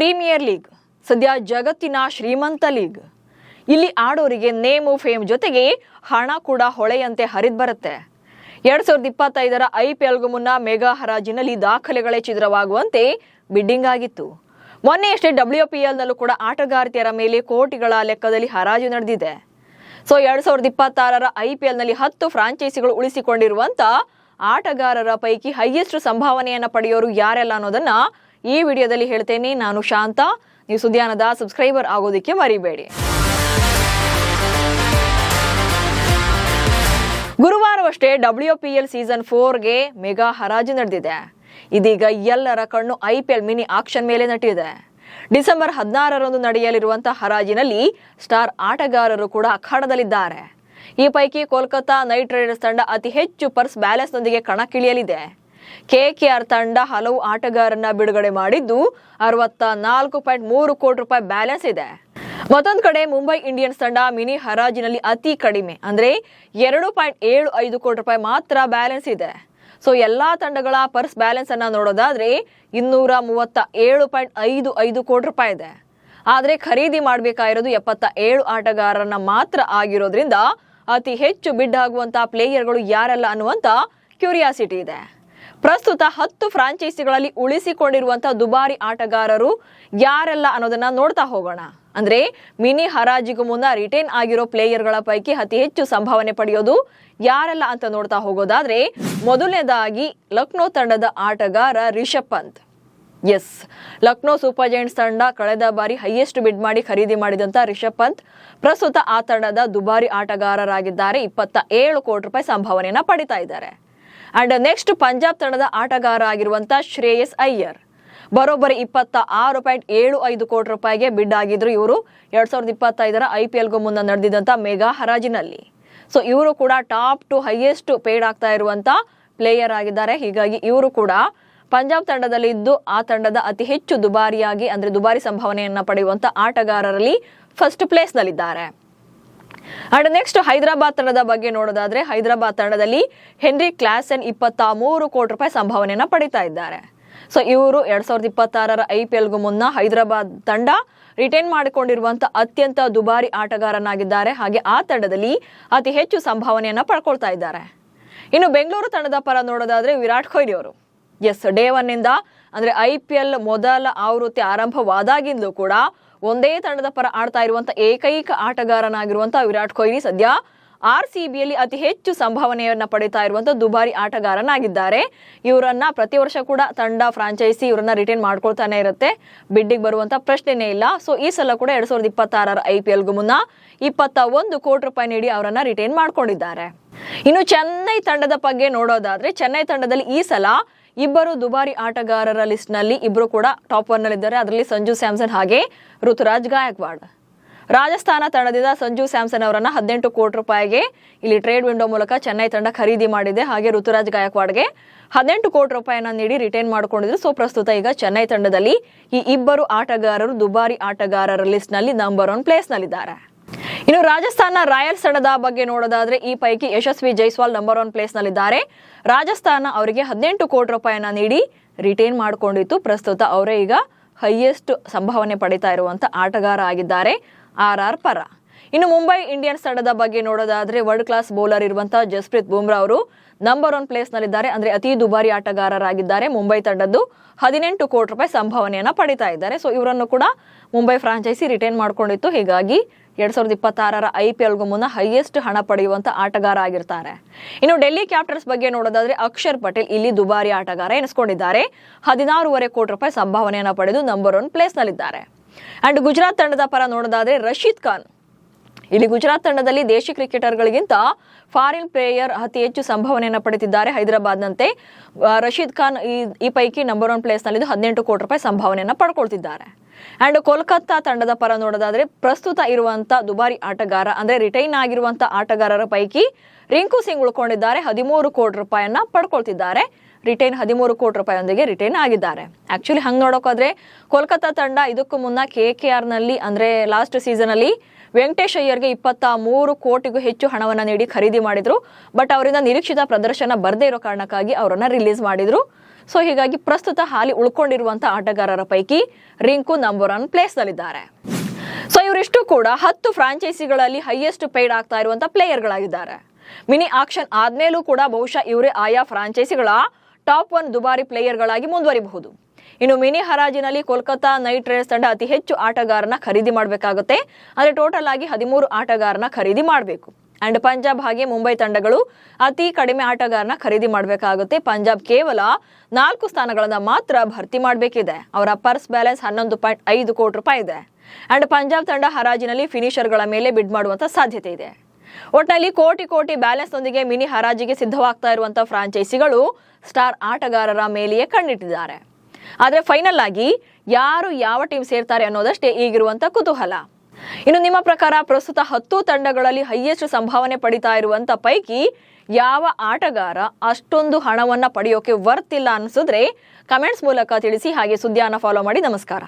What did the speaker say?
Premier league ಸದ್ಯ ಜಗತ್ತಿನ ಶ್ರೀಮಂತ ಲೀಗ್. ಇಲ್ಲಿ ಆಡೋರಿಗೆ ನೇಮು ಫೇಮ್ ಜೊತೆಗೆ ಹಣ ಕೂಡ ಹೊಳೆಯಂತೆ ಹರಿದು ಬರುತ್ತೆ. 2025ರ IPLಗೂ ಮುನ್ನ ಮೆಗಾ ಹರಾಜಿನಲ್ಲಿ ದಾಖಲೆಗಳೇ ಛಿದ್ರವಾಗುವಂತೆ ಬಿಡ್ಡಿಂಗ್ ಆಗಿತ್ತು. ಮೊನ್ನೆಯಷ್ಟೇ WPLನಲ್ಲೂ ಕೂಡ ಆಟಗಾರ್ತಿಯರ ಮೇಲೆ ಕೋಟಿಗಳ ಲೆಕ್ಕದಲ್ಲಿ ಹರಾಜು ನಡೆದಿದೆ. ಸೊ 2026ರ IPLನಲ್ಲಿ 10 ಫ್ರಾಂಚೈಸಿಗಳು ಉಳಿಸಿಕೊಂಡಿರುವಂತ ಆಟಗಾರರ ಪೈಕಿ ಹೈಯೆಸ್ಟ್ ಸಂಭಾವನೆಯನ್ನ ಪಡೆಯೋರು ಯಾರೆಲ್ಲ ಅನ್ನೋದನ್ನ ಈ ವಿಡಿಯೋದಲ್ಲಿ ಹೇಳ್ತೇನೆ. ನಾನು ಶಾಂತ. ನೀವು ಸುದ್ಯಾನದ ಸಬ್ಸ್ಕ್ರೈಬರ್ ಆಗೋದಕ್ಕೆ ಮರಿಬೇಡಿ. ಗುರುವಾರವಷ್ಟೇ WPL ಸೀಸನ್ 4ಗೆ ಮೆಗಾ ಹರಾಜು ನಡೆದಿದೆ. ಇದೀಗ ಎಲ್ಲರ ಕಣ್ಣು IPL ಮಿನಿ ಆಕ್ಷನ್ ಮೇಲೆ ನಟಿದೆ. ಡಿಸೆಂಬರ್ 16ರಂದು ನಡೆಯಲಿರುವಂತಹ ಹರಾಜಿನಲ್ಲಿ ಸ್ಟಾರ್ ಆಟಗಾರರು ಕೂಡ ಅಖಾಡದಲ್ಲಿದ್ದಾರೆ. ಈ ಪೈಕಿ ಕೋಲ್ಕತಾ ನೈಟ್ ರೈಡರ್ಸ್ ತಂಡ ಅತಿ ಹೆಚ್ಚು ಪರ್ಸ್ ಬ್ಯಾಲೆನ್ಸ್ನೊಂದಿಗೆ ಕಣಕ್ಕಿಳಿಯಲಿದೆ. KKR ತಂಡ ಹಲವು ಆಟಗಾರರನ್ನ ಬಿಡುಗಡೆ ಮಾಡಿದ್ದು 64.3 ಕೋಟಿ ರೂಪಾಯಿ ಬ್ಯಾಲೆನ್ಸ್ ಇದೆ. ಮತ್ತೊಂದು ಕಡೆ ಮುಂಬೈ ಇಂಡಿಯನ್ಸ್ ತಂಡ ಮಿನಿ ಹರಾಜಿನಲ್ಲಿ ಅತಿ ಕಡಿಮೆ ಅಂದ್ರೆ 2.75 ಕೋಟಿ ರೂಪಾಯಿ ಮಾತ್ರ ಬ್ಯಾಲೆನ್ಸ್ ಇದೆ. ಸೊ ಎಲ್ಲಾ ತಂಡಗಳ ಪರ್ಸ್ ಬ್ಯಾಲೆನ್ಸ್ ಅನ್ನ ನೋಡೋದಾದ್ರೆ 237.55 ಕೋಟಿ ರೂಪಾಯಿ ಇದೆ. ಆದ್ರೆ ಖರೀದಿ ಮಾಡಬೇಕಾಗಿರೋದು 77 ಆಟಗಾರರನ್ನ ಮಾತ್ರ ಆಗಿರೋದ್ರಿಂದ ಅತಿ ಹೆಚ್ಚು ಬಿಡ್ ಆಗುವಂತ ಪ್ಲೇಯರ್ಗಳು ಯಾರೆಲ್ಲ ಅನ್ನುವಂತ ಕ್ಯೂರಿಯಾಸಿಟಿ ಇದೆ. ಪ್ರಸ್ತುತ 10 ಫ್ರಾಂಚೈಸಿಗಳಲ್ಲಿ ಉಳಿಸಿಕೊಂಡಿರುವಂತಹ ದುಬಾರಿ ಆಟಗಾರರು ಯಾರೆಲ್ಲ ಅನ್ನೋದನ್ನ ನೋಡ್ತಾ ಹೋಗೋಣ. ಅಂದ್ರೆ ಮಿನಿ ಹರಾಜಿಗೂ ಮುನ್ನ ರಿಟೈನ್ ಆಗಿರೋ ಪ್ಲೇಯರ್ಗಳ ಪೈಕಿ ಅತಿ ಹೆಚ್ಚು ಸಂಭಾವನೆ ಪಡೆಯೋದು ಯಾರೆಲ್ಲ ಅಂತ ನೋಡ್ತಾ ಹೋಗೋದಾದ್ರೆ ಮೊದಲನೇದಾಗಿ ಲಕ್ನೋ ತಂಡದ ಆಟಗಾರ Rishabh Pant. Yes, Lucknow Super Giants ತಂಡ ಕಳೆದ ಬಾರಿ ಹೈಯೆಸ್ಟ್ ಬಿಡ್ ಮಾಡಿ ಖರೀದಿ ಮಾಡಿದಂತ ರಿಷಬ್ ಪಂತ್ ಪ್ರಸ್ತುತ ಆ ತಂಡದ ದುಬಾರಿ ಆಟಗಾರರಾಗಿದ್ದಾರೆ. 27 ಕೋಟಿ ರೂಪಾಯಿ ಸಂಭಾವನೆಯನ್ನ ಪಡಿತಾ ಇದ್ದಾರೆ. ಅಂಡ್ ನೆಕ್ಸ್ಟ್ ಪಂಜಾಬ್ ತಂಡದ ಆಟಗಾರ ಆಗಿರುವಂತ ಶ್ರೇಯಸ್ ಅಯ್ಯರ್ ಬರೋಬ್ಬರಿ 26.75 ಕೋಟಿ ರೂಪಾಯಿಗೆ ಬಿಡ್ ಆಗಿದ್ರು. ಇವರು 2025ರ IPLಗೂ ಮುನ್ನ ನಡೆದಿದ್ದಂತ ಮೆಗಾ ಹರಾಜಿನಲ್ಲಿ. ಸೊ ಇವರು ಕೂಡ ಟಾಪ್ ಟು ಹೈಯೆಸ್ಟ್ ಪೇಡ್ ಆಗ್ತಾ ಇರುವಂತ ಪ್ಲೇಯರ್ ಆಗಿದ್ದಾರೆ. ಹೀಗಾಗಿ ಇವರು ಕೂಡ ಪಂಜಾಬ್ ತಂಡದಲ್ಲಿ ಇದ್ದು ಆ ತಂಡದ ಅತಿ ಹೆಚ್ಚು ದುಬಾರಿಯಾಗಿ ಅಂದ್ರೆ ದುಬಾರಿ ಸಂಭಾವನೆಯನ್ನ ಪಡೆಯುವಂತ ಆಟಗಾರರಲ್ಲಿ ಫಸ್ಟ್ ಪ್ಲೇಸ್ ನಲ್ಲಿದ್ದಾರೆ. ಅಂಡ್ ನೆಕ್ಸ್ಟ್ ಹೈದರಾಬಾದ್ ತಂಡದ ಬಗ್ಗೆ ನೋಡೋದಾದ್ರೆ ಹೈದರಾಬಾದ್ ತಂಡದಲ್ಲಿ ಹೆನ್ರಿ ಕ್ಲಾಸೆನ್ 23 ಕೋಟಿ ರೂಪಾಯಿ ಸಂಭಾವನೆಯನ್ನ ಪಡಿತಾ ಇದ್ದಾರೆ. ಸೊ ಇವರು 2026ರ IPLಗೂ ಮುನ್ನ ಹೈದರಾಬಾದ್ ತಂಡ ರಿಟೈನ್ ಮಾಡಿಕೊಂಡಿರುವಂತಹ ಅತ್ಯಂತ ದುಬಾರಿ ಆಟಗಾರನಾಗಿದ್ದಾರೆ. ಹಾಗೆ ಆ ತಂಡದಲ್ಲಿ ಅತಿ ಹೆಚ್ಚು ಸಂಭಾವನೆಯನ್ನ ಪಡ್ಕೊಳ್ತಾ ಇದ್ದಾರೆ. ಇನ್ನು ಬೆಂಗಳೂರು ತಂಡದ ಪರ ನೋಡೋದಾದ್ರೆ ವಿರಾಟ್ ಕೊಹ್ಲಿ ಅವರು ಎಸ್ ಡೇ 1 ಇಂದ ಅಂದ್ರೆ IPL ಮೊದಲ ಆವೃತ್ತಿ ಆರಂಭವಾದಾಗಿಂದಲೂ ಕೂಡ ಒಂದೇ ತಂಡದ ಪರ ಆಡ್ತಾ ಇರುವಂತ ಏಕೈಕ ಆಟಗಾರನಾಗಿರುವಂತ ವಿರಾಟ್ ಕೊಹ್ಲಿ ಸದ್ಯ RCBಯಲ್ಲಿ ಅತಿ ಹೆಚ್ಚು ಸಂಭಾವನೆಯನ್ನ ಪಡಿತಾ ಇರುವಂತ ದುಬಾರಿ ಆಟಗಾರನಾಗಿದ್ದಾರೆ. ಇವರನ್ನ ಪ್ರತಿ ವರ್ಷ ಕೂಡ ತಂಡ ಫ್ರಾಂಚೈಸಿ ಇವರನ್ನ ರಿಟೈನ್ ಮಾಡ್ಕೊಳ್ತಾನೆ ಇರುತ್ತೆ. ಬಿಡ್ಡಿಗೆ ಬರುವಂತ ಪ್ರಶ್ನೆನೇ ಇಲ್ಲ. ಸೊ ಈ ಸಲ ಕೂಡ 2026ರ IPLಗೂ ಮುನ್ನ 21 ಕೋಟಿ ರೂಪಾಯಿ ನೀಡಿ ಅವರನ್ನ ರಿಟೈನ್ ಮಾಡ್ಕೊಂಡಿದ್ದಾರೆ. ಇನ್ನು ಚೆನ್ನೈ ತಂಡದ ಬಗ್ಗೆ ನೋಡೋದಾದ್ರೆ ಚೆನ್ನೈ ತಂಡದಲ್ಲಿ ಈ ಸಲ ಇಬ್ಬರು ದುಬಾರಿ ಆಟಗಾರರ ಲಿಸ್ಟ್ ನಲ್ಲಿ ಇಬ್ರು ಕೂಡ ಟಾಪ್ 1 ನಲ್ಲಿದ್ದಾರೆ. ಅದರಲ್ಲಿ ಸಂಜು ಸ್ಯಾಮ್ಸನ್ ಹಾಗೆ ಋತುರಾಜ್ ಗಾಯಕ್ವಾಡ್. ರಾಜಸ್ಥಾನ ತಂಡದಿಂದ ಸಂಜು ಸ್ಯಾಮ್ಸನ್ ಅವರನ್ನ 18 ಕೋಟಿ ರೂಪಾಯಿಗೆ ಇಲ್ಲಿ ಟ್ರೇಡ್ ವಿಂಡೋ ಮೂಲಕ ಚೆನ್ನೈ ತಂಡ ಖರೀದಿ ಮಾಡಿದೆ. ಹಾಗೆ ಋತುರಾಜ್ ಗಾಯಕ್ವಾಡ್ಗೆ 18 ಕೋಟಿ ರೂಪಾಯಿಯನ್ನ ನೀಡಿ ರಿಟೈನ್ ಮಾಡಿಕೊಂಡಿದ್ರು. ಸೊ ಪ್ರಸ್ತುತ ಈಗ ಚೆನ್ನೈ ತಂಡದಲ್ಲಿ ಈ ಇಬ್ಬರು ಆಟಗಾರರು ದುಬಾರಿ ಆಟಗಾರರ ಲಿಸ್ಟ್ ನಲ್ಲಿ ನಂಬರ್ 1 ಪ್ಲೇಸ್ ನಲ್ಲಿದ್ದಾರೆ. ಇನ್ನು ರಾಜಸ್ಥಾನ ರಾಯಲ್ಸ್ ತಂಡದ ಬಗ್ಗೆ ನೋಡೋದಾದ್ರೆ ಈ ಪೈಕಿ ಯಶಸ್ವಿ ಜೈಸ್ವಾಲ್ ನಂಬರ್ 1 ಪ್ಲೇಸ್ ನಲ್ಲಿದ್ದಾರೆ. ರಾಜಸ್ಥಾನ ಅವರಿಗೆ 18 ಕೋಟಿ ರೂಪಾಯಿಯನ್ನ ನೀಡಿ ರಿಟೈನ್ ಮಾಡಿಕೊಂಡಿತ್ತು. ಪ್ರಸ್ತುತ ಅವರೇ ಈಗ ಹೈಯೆಸ್ಟ್ ಸಂಭಾವನೆ ಪಡಿತಾ ಇರುವಂತ ಆಟಗಾರ ಆಗಿದ್ದಾರೆ RR ಪರ. ಇನ್ನು ಮುಂಬೈ ಇಂಡಿಯನ್ಸ್ ತಂಡದ ಬಗ್ಗೆ ನೋಡೋದಾದ್ರೆ ವರ್ಲ್ಡ್ ಕ್ಲಾಸ್ ಬೌಲರ್ ಇರುವಂತಹ ಜಸ್ಪ್ರೀತ್ ಬುಮ್ರಾ ಅವರು ನಂಬರ್ 1 ಪ್ಲೇಸ್ ನಲ್ಲಿದ್ದಾರೆ. ಅಂದ್ರೆ ಅತಿ ದುಬಾರಿ ಆಟಗಾರರಾಗಿದ್ದಾರೆ. ಮುಂಬೈ ತಂಡದ್ದು 18 ಕೋಟಿ ರೂಪಾಯಿ ಸಂಭಾವನೆಯನ್ನ ಪಡಿತಾ ಇದ್ದಾರೆ. ಸೊ ಇವರನ್ನು ಕೂಡ ಮುಂಬೈ ಫ್ರಾಂಚೈಸಿ ರಿಟೈನ್ ಮಾಡ್ಕೊಂಡಿತ್ತು. ಹೀಗಾಗಿ 2026ರ IPLಗೂ ಮುನ್ನ ಹೈಯೆಸ್ಟ್ ಹಣ ಪಡೆಯುವಂತ ಆಟಗಾರ ಆಗಿರ್ತಾರೆ. ಇನ್ನು ಡೆಲ್ಲಿ ಕ್ಯಾಪಿಟಲ್ಸ್ ಬಗ್ಗೆ ನೋಡೋದಾದ್ರೆ ಅಕ್ಷರ್ ಪಟೇಲ್ ಇಲ್ಲಿ ದುಬಾರಿ ಆಟಗಾರ ಎನಿಸ್ಕೊಂಡಿದ್ದಾರೆ. 16.5 ಕೋಟಿ ರೂಪಾಯಿ ಸಂಭಾವನೆಯನ್ನ ಪಡೆದು ನಂಬರ್ 1 ಪ್ಲೇಸ್ ನಲ್ಲಿದ್ದಾರೆ. ಅಂಡ್ ಗುಜರಾತ್ ತಂಡದ ಪರ ನೋಡೋದಾದ್ರೆ ರಶೀದ್ ಖಾನ್ ಇಲ್ಲಿ ಗುಜರಾತ್ ತಂಡದಲ್ಲಿ ದೇಶಿ ಕ್ರಿಕೆಟರ್ಗಳಿಗಿಂತ ಫಾರಿನ್ ಪ್ಲೇಯರ್ ಅತಿ ಹೆಚ್ಚು ಸಂಭಾವನೆಯನ್ನ ಪಡೆದಿದ್ದಾರೆ. ಹೈದರಾಬಾದ್ನಂತೆ ರಶೀದ್ ಖಾನ್ ಈ ಪೈಕಿ ನಂಬರ್ 1 ಪ್ಲೇಸ್ ನಲ್ಲಿದ್ದು 18 ಕೋಟಿ ರೂಪಾಯಿ ಸಂಭಾವನೆಯನ್ನ ಪಡ್ಕೊಳ್ತಿದ್ದಾರೆ. ಅಂಡ್ ಕೋಲ್ಕತ್ತಾ ತಂಡದ ಪರ ನೋಡೋದಾದ್ರೆ ಪ್ರಸ್ತುತ ಇರುವಂತ ದುಬಾರಿ ಆಟಗಾರ ಅಂದ್ರೆ ರಿಟೈನ್ ಆಗಿರುವಂತ ಆಟಗಾರರ ಪೈಕಿ ರಿಂಕು ಸಿಂಗ್ ಉಳ್ಕೊಂಡಿದ್ದಾರೆ. 13 ಕೋಟಿ ರೂಪಾಯಿಯನ್ನ ಪಡ್ಕೊಳ್ತಿದ್ದಾರೆ. ರಿಟೈನ್ 13 ಕೋಟಿ ರೂಪಾಯಿಯೊಂದಿಗೆ ರಿಟೈನ್ ಆಗಿದ್ದಾರೆ. ಆಕ್ಚುಲಿ ಹಂಗೆ ನೋಡೋಕಾದ್ರೆ ಕೋಲ್ಕತ್ತಾ ತಂಡ ಇದಕ್ಕೂ ಮುನ್ನ KKR ನಲ್ಲಿ ಅಂದ್ರೆ ಲಾಸ್ಟ್ ಸೀಸನ್ ಅಲ್ಲಿ ವೆಂಕಟೇಶ್ ಅಯ್ಯರ್ಗೆ 23 ಕೋಟಿಗೂ ಹೆಚ್ಚು ಹಣವನ್ನು ನೀಡಿ ಖರೀದಿ ಮಾಡಿದ್ರು. ಬಟ್ ಅವರಿಂದ ನಿರೀಕ್ಷಿತ ಪ್ರದರ್ಶನ ಬರದೇ ಇರೋ ಕಾರಣಕ್ಕಾಗಿ ಅವರನ್ನ ರಿಲೀಸ್ ಮಾಡಿದ್ರು. ಸೊ ಹೀಗಾಗಿ ಪ್ರಸ್ತುತ ಹಾಲಿ ಉಳ್ಕೊಂಡಿರುವಂತಹ ಆಟಗಾರರ ಪೈಕಿ ರಿಂಕು ನಂಬರ್ 1 ಪ್ಲೇಸ್ ನಲ್ಲಿದ್ದಾರೆ. ಸೊ ಇವರಿಷ್ಟು ಕೂಡ 10 ಫ್ರಾಂಚೈಸಿಗಳಲ್ಲಿ ಹೈಯೆಸ್ಟ್ ಪೇಯ್ಡ್ ಆಗ್ತಾ ಇರುವಂತಹ ಪ್ಲೇಯರ್ಗಳಾಗಿದ್ದಾರೆ. ಮಿನಿ ಆಕ್ಷನ್ ಆದ್ಮೇಲೂ ಕೂಡ ಬಹುಶಃ ಇವರೇ ಆಯಾ ಫ್ರಾಂಚೈಸಿಗಳ ಟಾಪ್ 1 ದುಬಾರಿ ಪ್ಲೇಯರ್ಗಳಾಗಿ ಮುಂದುವರಿಬಹುದು. ಇನ್ನು ಮಿನಿ ಹರಾಜಿನಲ್ಲಿ ಕೋಲ್ಕತ್ತಾ ನೈಟ್ ರೈಡರ್ಸ್ ತಂಡ ಅತಿ ಹೆಚ್ಚು ಆಟಗಾರನ ಖರೀದಿ ಮಾಡಬೇಕಾಗುತ್ತೆ. ಅಂದ್ರೆ ಟೋಟಲ್ ಆಗಿ 13 ಆಟಗಾರನ ಖರೀದಿ ಮಾಡಬೇಕು. ಅಂಡ್ ಪಂಜಾಬ್ ಹಾಗೆ ಮುಂಬೈ ತಂಡಗಳು ಅತಿ ಕಡಿಮೆ ಆಟಗಾರನ ಖರೀದಿ ಮಾಡಬೇಕಾಗುತ್ತೆ. ಪಂಜಾಬ್ ಕೇವಲ 4 ಸ್ಥಾನಗಳನ್ನ ಮಾತ್ರ ಭರ್ತಿ ಮಾಡಬೇಕಿದೆ. ಅವರ ಪರ್ಸ್ ಬ್ಯಾಲೆನ್ಸ್ 11.5 ಕೋಟಿ ರೂಪಾಯಿ ಇದೆ. ಅಂಡ್ ಪಂಜಾಬ್ ತಂಡ ಹರಾಜಿನಲ್ಲಿ ಫಿನಿಷರ್ಗಳ ಮೇಲೆ ಬಿಡ್ ಮಾಡುವಂತ ಸಾಧ್ಯತೆ ಇದೆ. ಒಟ್ಟಿನಲ್ಲಿ ಕೋಟಿ ಬ್ಯಾಲೆನ್ಸ್ ನೊಂದಿಗೆ ಮಿನಿ ಹರಾಜಿಗೆ ಸಿದ್ಧವಾಗ್ತಾ ಇರುವಂತಹ ಫ್ರಾಂಚೈಸಿಗಳು ಸ್ಟಾರ್ ಆಟಗಾರರ ಮೇಲೆಯೇ ಕಣ್ಣಿಟ್ಟಿದ್ದಾರೆ. ಆದ್ರೆ ಫೈನಲ್ ಆಗಿ ಯಾರು ಯಾವ ಟೀಮ್ ಸೇರ್ತಾರೆ ಅನ್ನೋದಷ್ಟೇ ಈಗಿರುವಂತ ಕುತೂಹಲ. ಇನ್ನು ನಿಮ್ಮ ಪ್ರಕಾರ ಪ್ರಸ್ತುತ 10 ತಂಡಗಳಲ್ಲಿ ಹೈಯೆಸ್ಟ್ ಸಂಭಾವನೆ ಪಡಿತಾ ಇರುವಂತ ಪೈಕಿ ಯಾವ ಆಟಗಾರ ಅಷ್ಟೊಂದು ಹಣವನ್ನ ಪಡೆಯೋಕೆ ವರ್ತ್ ಇಲ್ಲ ಅನ್ಸಿದ್ರೆ ಕಮೆಂಟ್ಸ್ ಮೂಲಕ ತಿಳಿಸಿ. ಹಾಗೆ ಸುದ್ದಿಯನ್ನ ಫಾಲೋ ಮಾಡಿ. ನಮಸ್ಕಾರ.